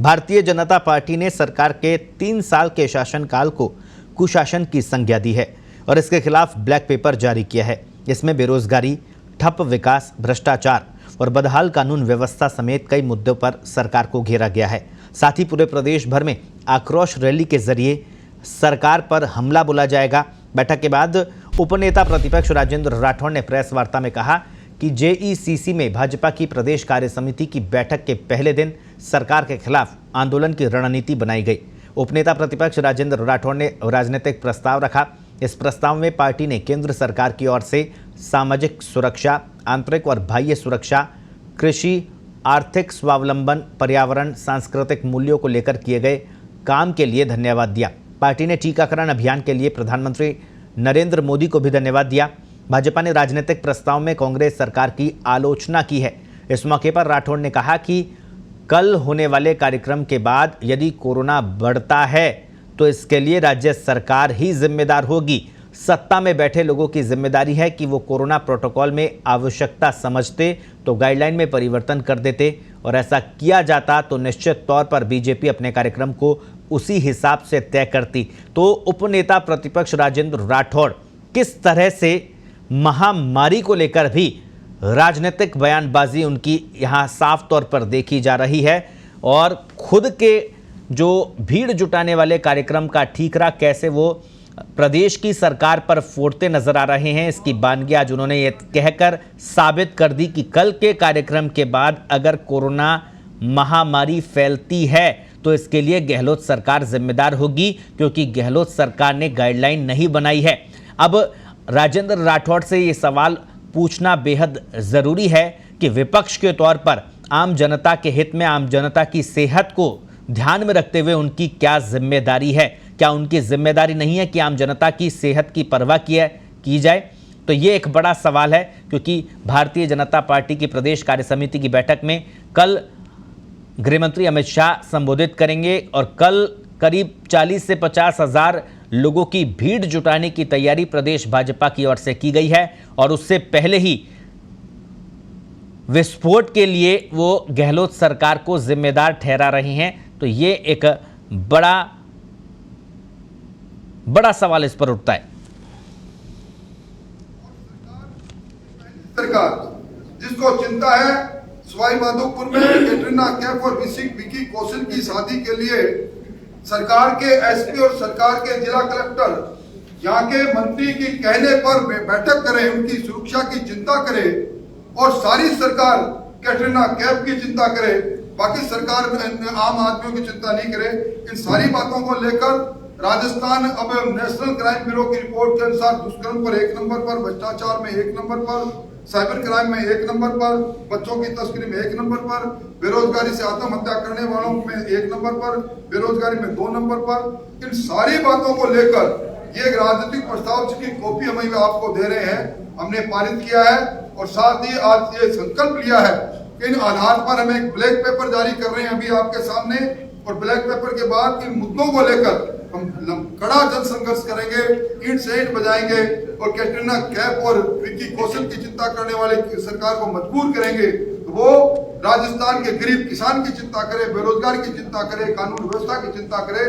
Bharatiya Janata party ने सरकार के 3 साल के शासनकाल को कुशासन की संज्ञा दी है और इसके खिलाफ ब्लैक पेपर जारी किया है। इसमें बेरोजगारी, ठप विकास, भ्रष्टाचार और बदहाल कानून व्यवस्था समेत कई मुद्दों पर सरकार को घेरा गया है। साथ ही पूरे प्रदेश भर में आक्रोश रैली के जरिए सरकार पर हमला बोला जाएगा। बैठक के बाद उपनेता प्रतिपक्ष राजेंद्र राठौड़ ने प्रेस वार्ता में कहा कि जेईसीसी में भाजपा की प्रदेश कार्य समिति की बैठक के पहले दिन सरकार के खिलाफ आंदोलन की रणनीति बनाई गई। उपनेता प्रतिपक्ष राजेंद्र राठौड़ ने राजनीतिक प्रस्ताव रखा। इस प्रस्ताव में पार्टी ने केंद्र सरकार की ओर से सामाजिक सुरक्षा, आंतरिक और बाह्य सुरक्षा, कृषि, आर्थिक स्वावलंबन, पर्यावरण, सांस्कृतिक मूल्यों को लेकर किए गए काम के लिए धन्यवाद दिया। पार्टी ने टीकाकरण अभियान के लिए प्रधानमंत्री नरेंद्र मोदी को भी धन्यवाद दिया। भाजपा ने राजनीतिक प्रस्ताव में कांग्रेस सरकार की आलोचना की है। इस मौके पर राठौड़ ने कहा कि कल होने वाले कार्यक्रम के बाद यदि कोरोना बढ़ता है तो इसके लिए राज्य सरकार ही जिम्मेदार होगी। सत्ता में बैठे लोगों की जिम्मेदारी है कि वो कोरोना प्रोटोकॉल में आवश्यकता समझते तो गाइडलाइन में परिवर्तन कर देते और ऐसा किया जाता तो निश्चित तौर पर बीजेपी अपने कार्यक्रम को उसी हिसाब से तय करती। तो उपनेता प्रतिपक्ष राजेंद्र राठौड़ किस तरह से महामारी को लेकर भी राजनीतिक बयानबाजी उनकी यहाँ साफ तौर पर देखी जा रही है और खुद के जो भीड़ जुटाने वाले कार्यक्रम का ठीकरा कैसे वो प्रदेश की सरकार पर फोड़ते नजर आ रहे हैं, इसकी बानगी आज उन्होंने ये कहकर साबित कर दी कि कल के कार्यक्रम के बाद अगर कोरोना महामारी फैलती है तो इसके लिए गहलोत सरकार जिम्मेदार होगी, क्योंकि गहलोत सरकार ने गाइडलाइन नहीं बनाई है। अब राजेंद्र राठौड़ से ये सवाल पूछना बेहद ज़रूरी है कि विपक्ष के तौर पर आम जनता के हित में, आम जनता की सेहत को ध्यान में रखते हुए उनकी क्या जिम्मेदारी है। क्या उनकी जिम्मेदारी नहीं है कि आम जनता की सेहत की परवाह की जाए? तो ये एक बड़ा सवाल है, क्योंकि भारतीय जनता पार्टी की प्रदेश कार्य समिति की बैठक में कल गृहमंत्री अमित शाह संबोधित करेंगे और कल करीब 40 से 50 हज़ार लोगों की भीड़ जुटाने की तैयारी प्रदेश भाजपा की ओर से की गई है और उससे पहले ही विस्फोट के लिए वो गहलोत सरकार को जिम्मेदार ठहरा रहे हैं। तो ये एक बड़ा सवाल इस पर उठता है। सरकार जिसको चिंता है सवाई माधोपुर में कैटरीना कैफ और विकी कौशल की शादी के लिए सरकार के एसपी और सरकार के जिला कलेक्टर यहाँ के मंत्री की कहने पर बैठक करें, उनकी सुरक्षा की चिंता करे और सारी सरकार कैटरीना कैफ की चिंता करे, बाकी सरकार आम आदमियों की चिंता नहीं करे। इन सारी बातों को लेकर राजस्थान अब नेशनल क्राइम ब्यूरो की रिपोर्ट के अनुसार दुष्कर्म पर 1 नंबर पर, भ्रष्टाचार में 1 नंबर पर, साइबर क्राइम में 1 नंबर पर, बच्चों की तस्करी में 1 नंबर पर, बेरोजगारी से आत्महत्या करने वालों में 1 नंबर पर, बेरोजगारी में 2 नंबर पर। इन सारी बातों को लेकर ये एक राजनीतिक प्रस्ताव जिसकी कॉपी हम आपको दे रहे हैं, हमने पारित किया है और साथ ही आज ये संकल्प लिया है कि इन आधार पर हम एक ब्लैक पेपर जारी कर रहे हैं अभी आपके सामने, और ब्लैक पेपर के बाद इन मुद्दों को लेकर हम कड़ा जन संघर्ष करेंगे, ईंट से ईंट बजाएंगे और कैटरीना कैफ और विकी कौशल की चिंता करने वाले सरकार को मजबूर करेंगे। तो वो राजस्थान के गरीब किसान की चिंता करे, बेरोजगार की चिंता करे, कानून व्यवस्था की चिंता करे।